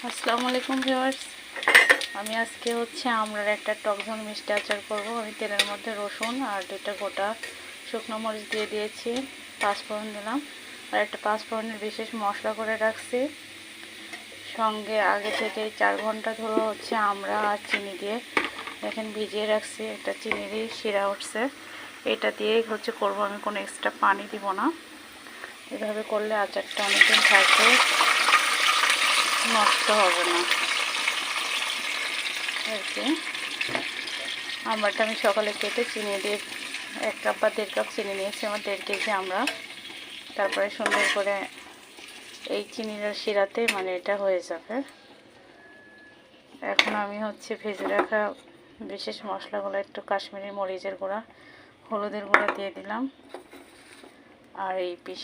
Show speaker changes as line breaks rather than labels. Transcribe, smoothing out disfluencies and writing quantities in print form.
আসসালামু আলাইকুম ভিউয়ার্স, আমি আজকে আমরার একটা টক ঝাল মিষ্টি আচার করব। আমি তেলের মধ্যে রসুন আর 2টা গোটা শুকনো মরিচ দিয়ে দিয়েছি, 5 ফোড়ন দিলাম আর একটা 5 ফোড়নের বিশেষ মশলা করে রাখছি। সঙ্গে আগে থেকে 4 ঘন্টা ধরে আমরা আর চিনি দিয়ে দেখেন ভিজিয়ে রাখছি। একটা চিনিরই শিরা উঠছে, এটা দিয়েই করব। আমি কোনো এক্সট্রা পানি দিব না। এভাবে করলে আচারটা অনেকদিন থাকবে, নষ্ট হবে না। আমড়াটা আমি সকালে কেটে চিনি দিয়ে 1 কাপ বা 1.5 কাপ চিনি নিয়েছি, আমার 1.5 কেজি আমড়া। তারপরে সুন্দর করে এই চিনির শিরাতে এটা হয়ে যাবে। এখন আমি ভেজে রাখা বিশেষ মশলাগুলো, একটু কাশ্মীরি মরিচের গুঁড়া, হলুদের গুঁড়া দিয়ে দিলাম আর এই